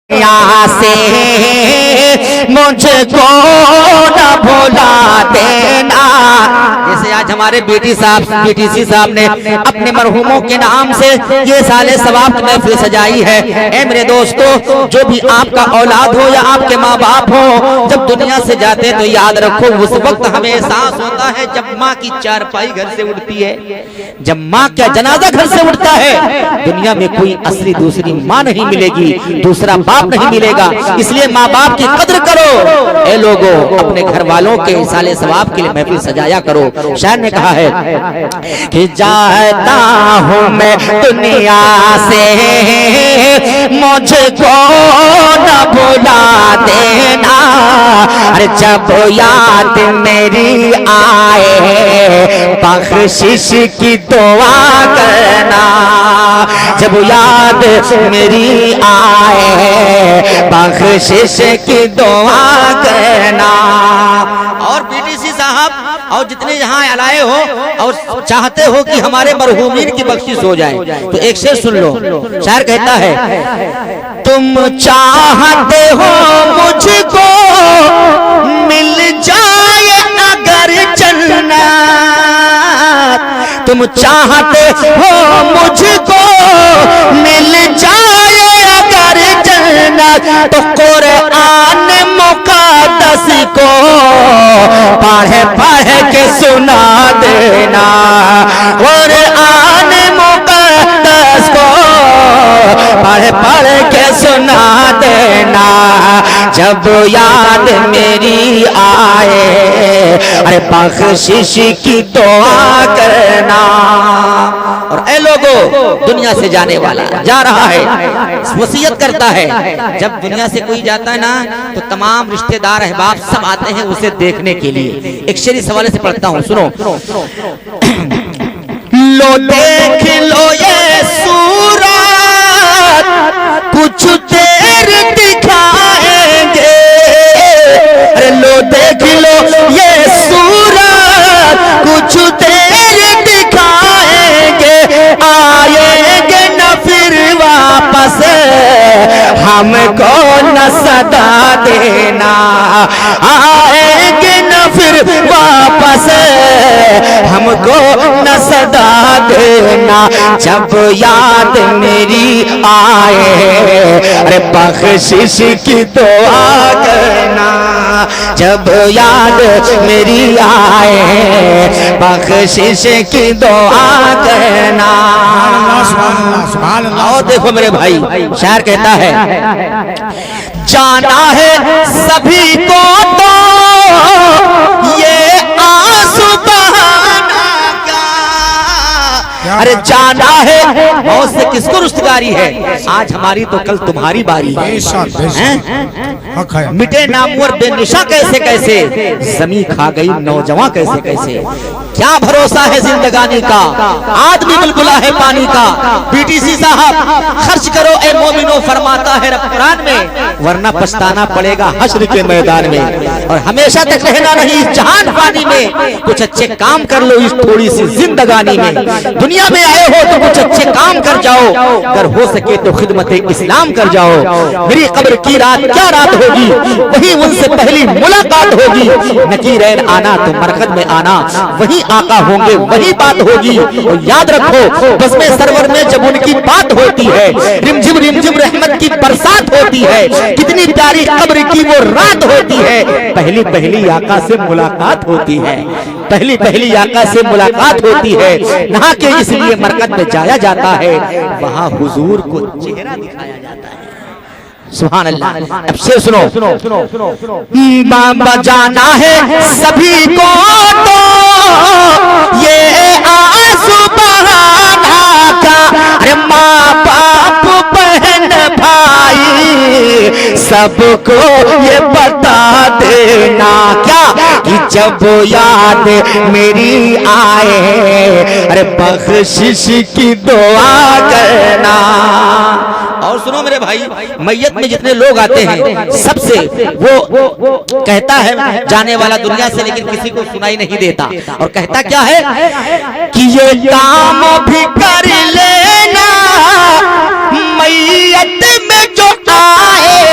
यहाँ से मुझको न भुला देना। जैसे आज हमारे बीटीसी साहब ने अपने मरहूमों के नाम से ये साले सवाब की महफिल सजाई है। ए मेरे दोस्तों, जो भी आपका औलाद हो या आपके माँ बाप हो, जब दुनिया से जाते तो याद रखो उस वक्त हमें एहसास होता है जब माँ की चारपाई घर से उठती है, जब माँ का जनाजा घर से उठता है। दुनिया में कोई असली दूसरी माँ नहीं मिलेगी, दूसरा बाप नहीं मिलेगा। इसलिए माँ बाप की कद्र करो। ए लोगों, अपने घर वालों के साले सवाब के लिए महफिल सजाया करो। शायर ने कहा है कि जाता हूँ मैं दुनिया से, मुझको न भुला देना। अरे जब याद मेरी आए बख्शिश की दुआ करना। जब याद मेरी आए बख्शिश की दुआ करना। और बीटीसी साहब और जितने यहाँ आए हो और चाहते हो कि हमारे मरहूमीन की बख्शिश हो जाए, तो एक शेर सुन लो। शायर कहता है, तुम चाहते हो मुझको मिल जाए अगर जन्नत, तुम चाहते हो मुझको मिल जाए अगर जन्नत, तो कुरान मुक़द्दस को पढ़ पढ़ के सुना देना। कुरान मुक़द्दस को पढ़ पढ़ के सुना देना। जब याद मेरी आए अरे बख्शिश की दुआ करना। और ऐ लोगों, दुनिया से जाने वाला जा रहा है, वसीयत करता है। जब दुनिया से कोई जाता है ना, तो तमाम रिश्तेदार अहबाब सब आते हैं उसे देखने के लिए। एक शेर इस हवाले से पढ़ता हूँ, सुनो। लो देख लो ये सूरत कुछ देर दिखाएंगे। अरे लो देख लो ये सूरत कुछ देर दिखाएंगे। आएंगे न फिर वापस हमको न सदा देना। आएंगे न फिर वापस हमको न सदा देना। जब याद मेरी आए अरे बख्शिश की दुआ करना। जब याद मेरी आए बख्शिश की दुआ करना। और देखो मेरे भाई, शायर कहता है, जाना है सभी को तो ये आंसू बहाना क्या। अरे जाना है बहुत से किसको रुस्तगारी है, आज हमारी तो कल तुम्हारी बारी है। मिटे नामवर बेनिशा कैसे कैसे, जमी खा गई नौजवान कैसे कैसे। क्या भरोसा है जिंदगानी का, आदमी बुलबुला है पानी का। बीटीसी साहब खर्च करो ए मोमिनो, फरमाता है रब कुरान में, वरना पछताना पड़ेगा हश्र के मैदान में। और हमेशा तक रहना नहीं इस जहान पानी में, कुछ अच्छे काम कर लो इस थोड़ी सी जिंदगानी में। दुनिया में आए हो तो कुछ अच्छे काम कर जाओ, अगर हो सके तो खिदमत इस्लाम कर जाओ। मेरी कब्र की रात क्या रात होगी, वही उनसे पहली मुलाकात होगी। नकीरैन आना तो मरकद में आना, वही आका होंगे वही बात होगी। और याद रखो बस में सरवर में जब उनकी बात होती है, रिमझिम रहमत की बरसात होती है। कितनी प्यारी कब्र की वो रात होती है, पहली पहली आका से मुलाकात होती है। पहली पहली आका से मुलाकात होती है। नहा के इसलिए मरकत में जाया जाता है, वहां हुजूर को चेहरा दिखाया जाता है। सुभान अल्लाह। अब से सुनो, बाबा जाना है सभी को तो ये आंसू बहाना का। अरे माँ बाप बहन भाई सबको ये बता देना क्या, कि जब याद मेरी आए अरे बख्शिश की दुआ करना। और सुनो मेरे भाई, मैयत में जितने लोग आते हैं सबसे वो कहता है जाने वाला दुनिया से, लेकिन किसी को सुनाई नहीं देता। और कहता क्या है कि ये काम भी कर लेना मैयत में जो आए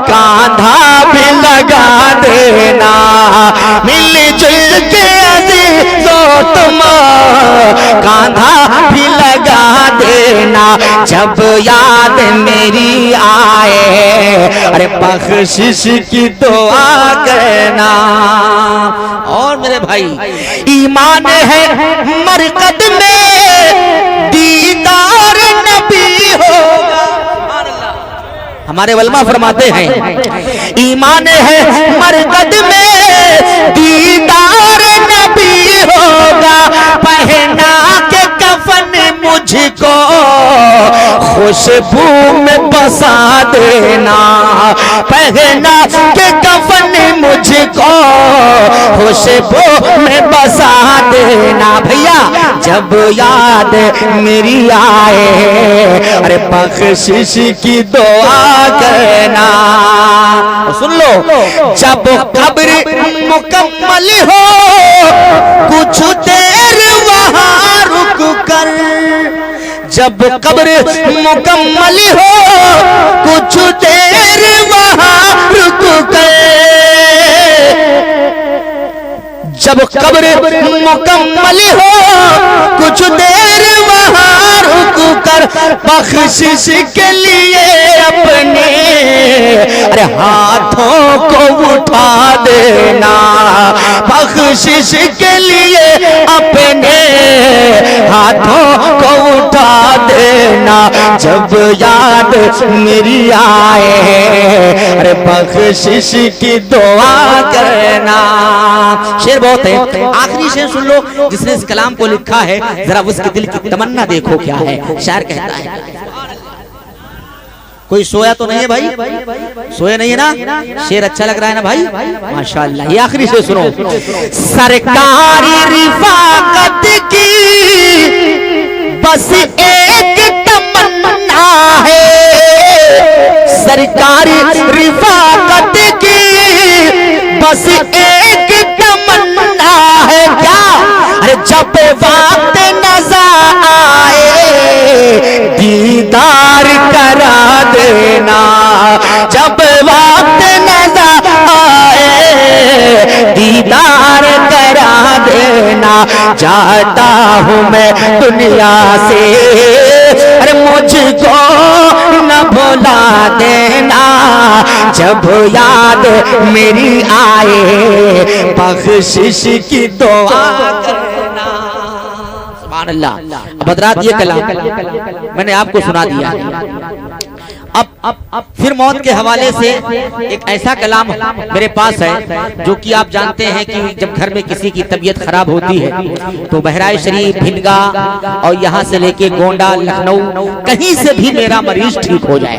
कांधा भी लगा देना, मिलजुल के अजीजों तुम कांधा भी लगा देना, जब याद मेरी आए अरे बख्शिश की दुआ करना। और मेरे भाई ईमान है मरकद में दीदार नबी होगा। हमारे वल्मा फरमाते हैं ईमान है मरकद में दीदार नबी होगा, पहना के कफन मुझको खुशबू में बसा देना, पहना के कफन मुझको खुशबू में बसा देना। भैया जब याद मेरी आए अरे बख्शिश की दुआ करना। सुन लो, जब कब्र मुकम्मल हो कुछ देर वहां रुक कर, जब कब्र मुकम्मल हो कुछ देर वहां रुक कर, जब कब्र मुकम्मल हो कुछ देर वहां रुक कर, बख्शिश के लिए अपने अरे हाथों को उठा देना, बख्शिश के लिए अपने हाथों को उठा देना, जब याद मेरी आए अरे बख्शिश की दुआ करना। शेर बहुत है, आखिरी शेर सुन लो जिसने इस कलाम को लिखा है, जरा उसके दिल की तमन्ना देखो क्या है। शायर कहता है, कोई सोया तो नहीं है भाई, सोया नहीं है ना? शेर अच्छा लग रहा है ना भाई? माशाअल्लाह। ये आखिरी शेर सुनो, सरकारी रिफाकत की बस एक तमन्ना है, सरकारी रिफाकत की बस एक तमन्ना है। क्या? अरे जब वक्त नजर आए दीदार करा देना, जब वक्त नजर आए दीदार करा देना, चाहता हूँ मैं दुनिया से अरे मुझको न भुला देना, जब याद मेरी आए बख्शिश की दुआ करना। सुभान अल्लाह। अब हज़रात ये कलाम मैंने आपको सुना दिया। अब फिर मौत के हवाले से एक ऐसा कलाम मेरे पास है जो कि आप जानते हैं कि जब घर में किसी की तबीयत खराब होती है तो बहराइच शरीफ, भिंडगा और यहाँ से लेके गोंडा, लखनऊ, कहीं से भी मेरा मरीज ठीक हो जाए,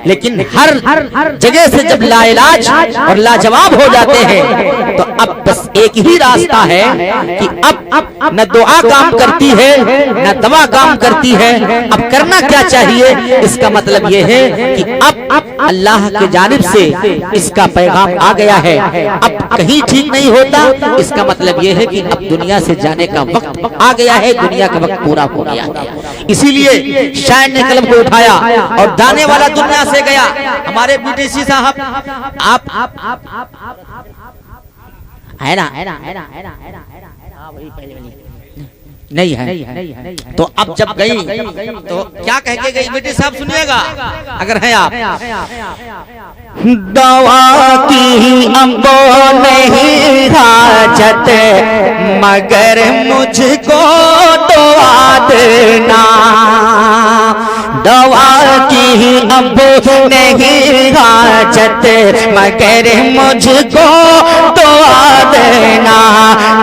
लेकिन हर जगह से जब लाइलाज और लाजवाब हो जाते हैं तो अब बस एक ही रास्ता है कि अब न दुआ काम करती है न दवा काम करती है। अब करना क्या चाहिए? इसका मतलब यह है कि अब अल्लाह के जानिब से इसका पैगाम आ गया है, अब कहीं ठीक नहीं होता, इसका मतलब यह है कि अब दुनिया से जाने का वक्त आ गया है, दुनिया का वक्त पूरा हो गया है। इसीलिए शायर ने कलम को उठाया और दाने वाला दुनिया से गया। हमारे बीटीसी साहब आप है ना? नहीं है तो अब जब गई तो क्या कह के गई बेटी साहब? सुनिएगा अगर है आप। दवा की हमको नहीं हाजत मगर मुझको दुआ देना, दवा की हमको नहीं हाजत मगर मुझको दुआ देना,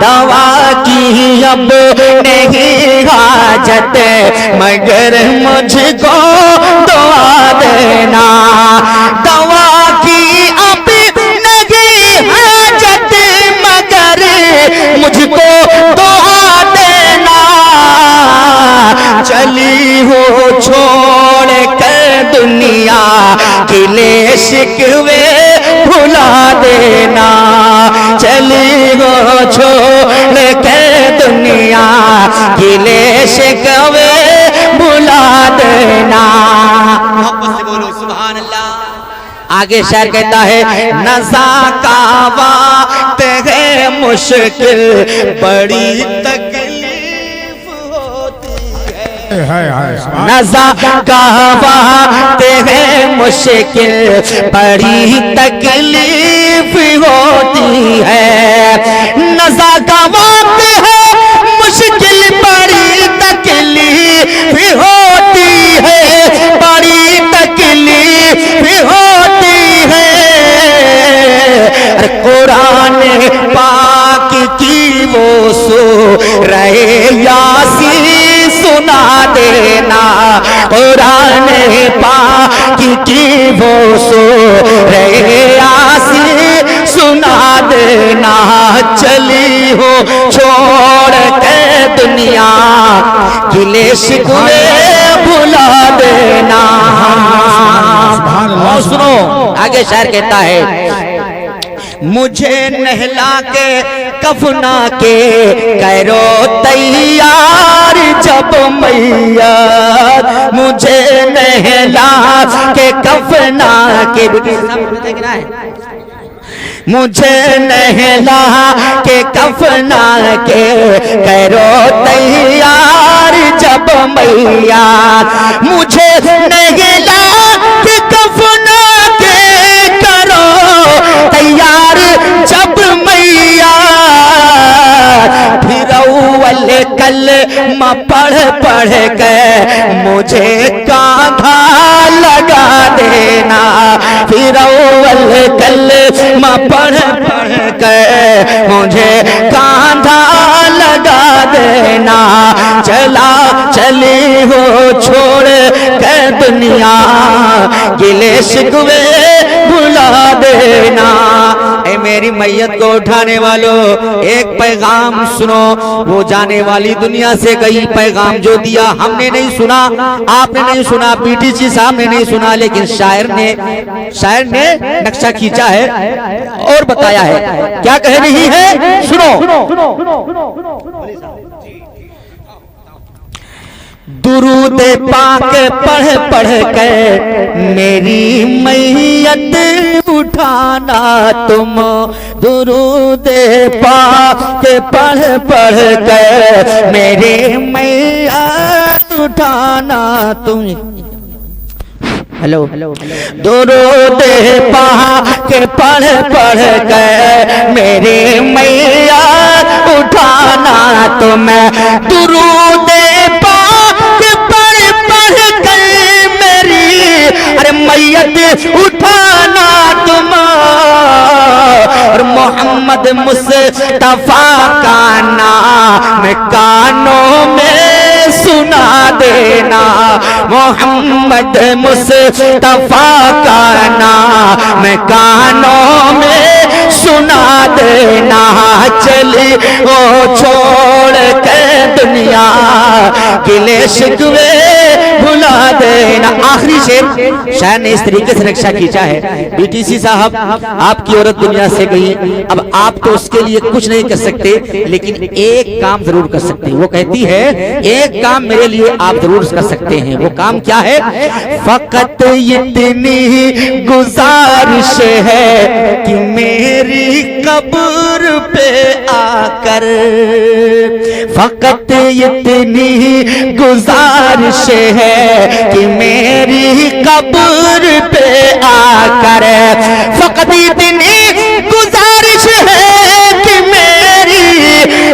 दवा की अब नहीं हाजत मगर मुझको दुआ देना, दवा की अब नहीं हाजत मगर मुझको दुआ देना, चली हो छोड़ कर दुनिया गिले शिकवे भुला देना, चली हो छोड़ कर दुनिया गिले शिकवे भुला देना। मोहब्बत से बोलो सुभान अल्लाह। आगे शायर कहता है नज़ा का वक्त है मुश्किल बड़ी तकलीफ होती है, नज़ा का वक्त है मुश्किल बड़ी तकलीफ होती है, नज़ा का वक्त है मुश्किल बड़ी तकलीफ होती है, बड़ी तकलीफ होती है। कुरान पाक की वो सूरह यासीन सुना देना, कुरान पाक की वो सूरह यासीन सुना देना, चली हो छोड़ के दुनिया गिले शिकवे भुला देना। और सुनो आगे शायर कहता है मुझे नहला के कफना के करो तैयार जब मैया, मुझे नहला के कफना के, मुझे नहला के कफना के करो तैयार जब मैया, मुझे नहला के कफना के करो तैयार जब मैया, फिर अव्वल कलमा पढ़ के मुझे कांधा लगा देना, फिर अव्वल कलमा पढ़ के मुझे कांधा लगा देना, चला चली हो छोड़ के दुनिया गिले शिकवे भुला देना। ए मेरी मैयत को उठाने वालों एक पैगाम सुनो, वो जाने वाली दुनिया से गई, पैगाम जो दिया हमने नहीं सुना, आपने नहीं सुना, पीटीसी साहब ने नहीं सुना, लेकिन शायर ने नक्शा खींचा है और बताया है। क्या कह रही है सुनो, दुरूद पाक पढ़ के मेरी मैयत उठाना तुम, दुरूद पाक पढ़ के मेरी मैयत उठाना तुम। हेलो दुरूद पाक पढ़ के मेरे मैयत उठाना तुम, दुरूद अरे मैयत उठाना तुम, और मोहम्मद मुस्तफा का नाम कानों में सुना देना, मोहम्मद मुस्तफा का नाम कानों में सुना देना, चली वो छोड़ के दुनिया गिले शिकवे भुला देना। आखिरी शेर शायर ने इस तरीके से नक्शा खींचा है, बीटीसी साहब आपकी औरत दुनिया से गई, अब आप तो उसके लिए कुछ नहीं कर सकते, लेकिन एक काम जरूर कर सकते हैं। वो कहती है एक काम मेरे लिए आप जरूर कर सकते हैं, वो काम क्या है? फकत इतनी गुजारिश है कि मेरी कब्र पे आकर, फकत इतनी गुजारिश है कि मेरी कब्र पे आकर, फकत इतनी गुजारिश है कि मेरी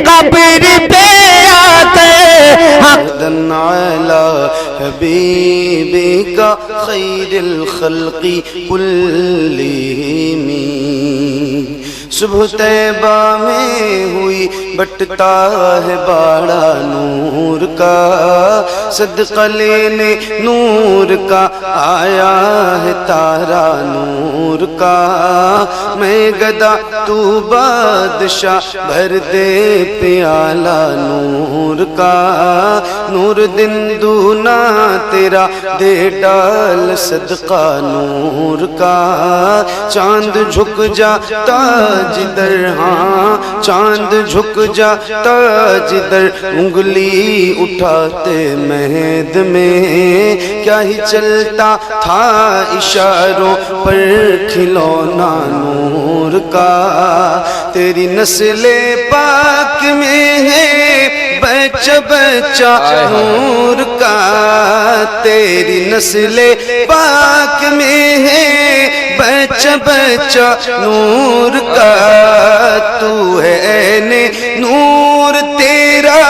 कब्र पे आकर, हबीबी का खैरुल खल्क़ि कुल्लिहिम, सुबह तैबा में हुई बटता है बाड़ा नूर का, सदका लेने नूर का आया है तारा नूर का, मैं गदा तू बादशाह भर दे प्याला नूर का, नूर दिन दूना तेरा दे डाल सदका नूर का, चांद झुक जाता जिधर, हाँ चांद झुक जाता जिधर, उंगली उठाते महद में क्या ही चलता था इशारों पर खिलौना नूर का। तेरी नस्ले पाक में है बच्चा बच्चा नूर का, तेरी नस्ले पाक में है बच्चा बच्चा नूर का। तू है ने नूर तेरा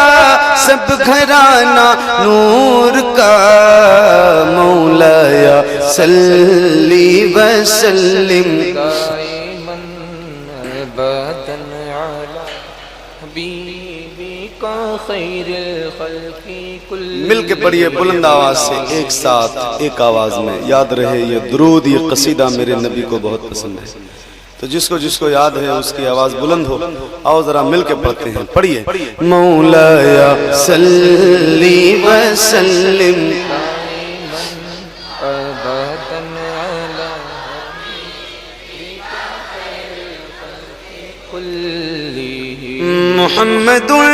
सब घराना नूर का। मौलाया सल्ली व सल्लिम मिल के पढ़िए बुलंद आवाज से एक साथ एक आवाज में। याद रहे ये दुरूद ये कसीदा मेरे नबी को बहुत पसंद है, तो जिसको जिसको याद है उसकी आवाज बुलंद हो। आओ जरा मिल के पढ़ते हैं, पढ़िए। मौलाया सल्ली व सल्लिम मुहम्मदुल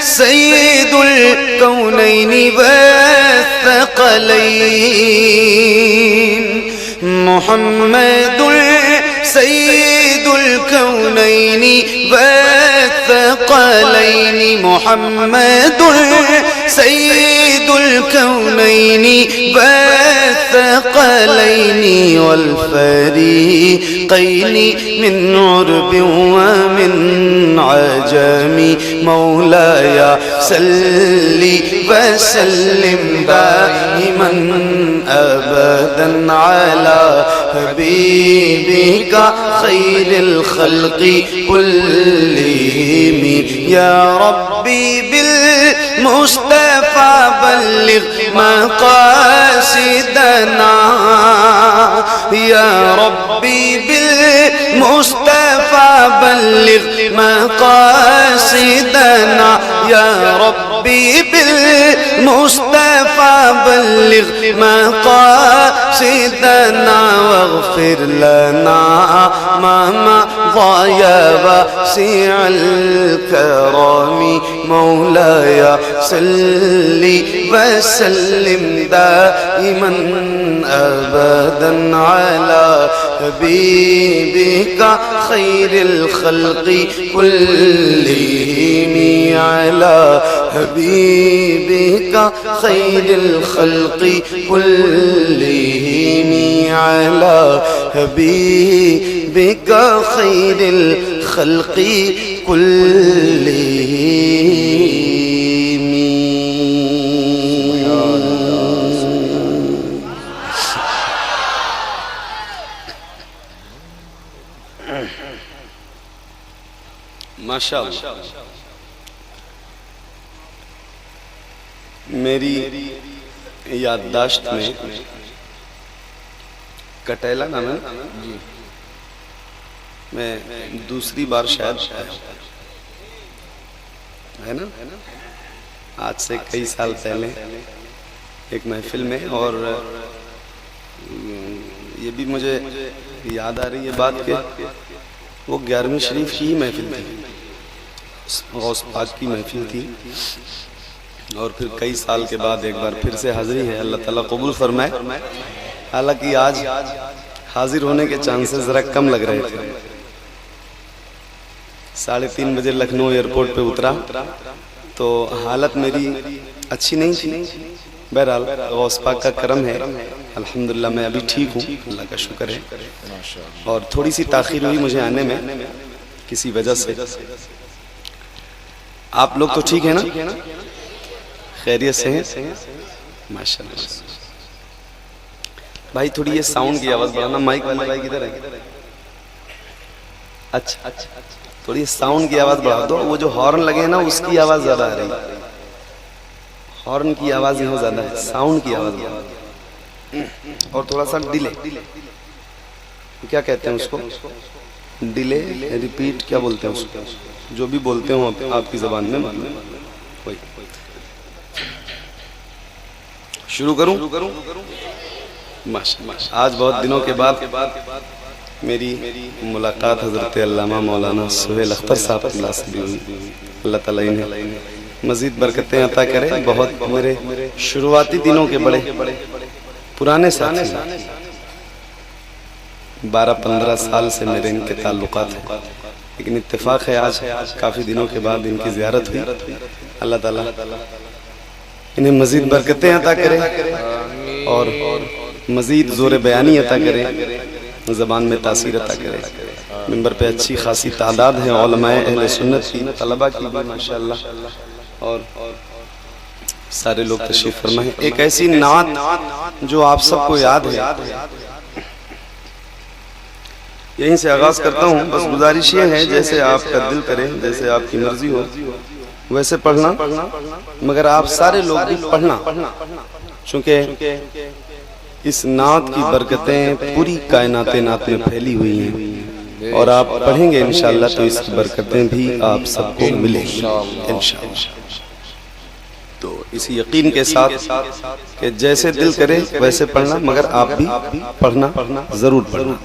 सय्यिदुल कौनैनि व थक़लैन, मुहम्मदुल सय्यिदुल कौनैनि व थक़लैन, मुहम्मदुल सय्यिदुल कौनैनि व थक़लैन वल फ़रीक़ैन मिन उर्बि व मिन अजमी। मौलाया सल्ली व सल्लिम दाइमन अबदन अला हबीबिका खैरिल खल्क़ि कुल्लिहिम। या रब्बी बिल मुस्तफ़ा बल्लिग़ मक़ासिदना, या रब्बी बिल मुस्तफ़ा बल्लिग़ मक़ासिदना, या रब्बी बिल मुस्तफ़ा बल्लिग़ मक़ासिदना वग़फ़िर लना मा मज़ा वासिअल करमी। मौलाया सल्ली व सल्लिम दाइमन अबदन अला हबीबिका खैरिल खल्क़ि कुल्लिहिम, अला हबीबिका खैरिल खल्क़ि कुल्लिहिम, अला हबीबिका खैरिल खल्क़ि कुल्लिहिम। माशाअल्लाह। मेरी याददाश्त में कटेला नाम है जी, मैं दूसरी बार शायद है ना, आज से कई साल पहले एक महफिल में, और ये भी मुझे याद आ रही है बात के वो 11वीं शरीफ की ही महफिल थी, गौस पाक की महफिल थी। और फिर कई साल के बाद एक बार फिर से हाजिरी है, अल्लाह ताला कबूल फरमाए। हालांकि आज हाजिर होने के चांसेस जरा कम लग रहे थे। 3:30 बजे लखनऊ एयरपोर्ट पे उतरा तो हालत मेरी अच्छी नहीं थी। बहरहाल गौस पाक का करम है, अल्हम्दुलिल्लाह मैं अभी ठीक हूँ, अल्लाह का शुक्र है। और थोड़ी सी ताखीर हुई मुझे आने में किसी वजह से। आप लोग तो ठीक है ना, खैरियत से हैं? माशाल्लाह। भाई थोड़ी ये साउंड की आवाज बढ़ाना, माइक वाले भाई किधर है? अच्छा, थोड़ी साउंड की आवाज बढ़ा दो। वो जो हॉर्न लगे हैं ना उसकी आवाज ज्यादा आ रही है, हॉर्न की आवाज यहाँ ज्यादा है, साउंड की आवाज बढ़ा। और थोड़ा सा डिले, क्या कहते हैं उसको, डिले रिपीट क्या बोलते हैं उसको, जो भी बोलते हो आपकी जबान में मालूम। वही शुरू करूं? माशाल्लाह। आज बहुत दिनों के बाद मेरी मुलाकात हजरत अल्लामा मौलाना सुहेल अख्तर साहब की से भी हुई। अल्लाह ताला इन्हें मजीद बरकतें अता करे। बहुत मेरे शुरुआती दिनों के बड़े पुराने साथी, 12-15 साल से मेरे इनके ताल्लुकात हैं, लेकिन इत्तेफाक है आज काफ़ी दिनों के बाद इनकी ज़ियारत हुई। अल्लाह ताला इन्हें मजीद बरकतें अता करे और मजीद ज़ोर बयानी अता करे, ज़बान में तासीर अता करे। मिंबर पे अच्छी खासी तादाद है उलमाए अहले सुन्नत की, तलबा की भी माशाअल्लाह, और सारे लोग तशरीफ फरमा है। एक ऐसी नात जो आप सबको याद है, यहीं से आगाज करता हूँ। बस गुजारिश ये है, जैसे आपका दिल करे, जैसे आपकी मर्जी हो वैसे पढ़ना, मगर आप सारे लोग भी पढ़ना, क्योंकि इस नात की बरकतें पूरी कायनात नात में फैली हुई हैं, और आप पढ़ेंगे इंशाअल्लाह तो इसकी बरकतें भी आप सबको मिलेंगी इंशाअल्लाह। तो इसी यकीन के साथ कि जैसे दिल करे वैसे पढ़ना, मगर आप भी पढ़ना, जरूर पढ़ना।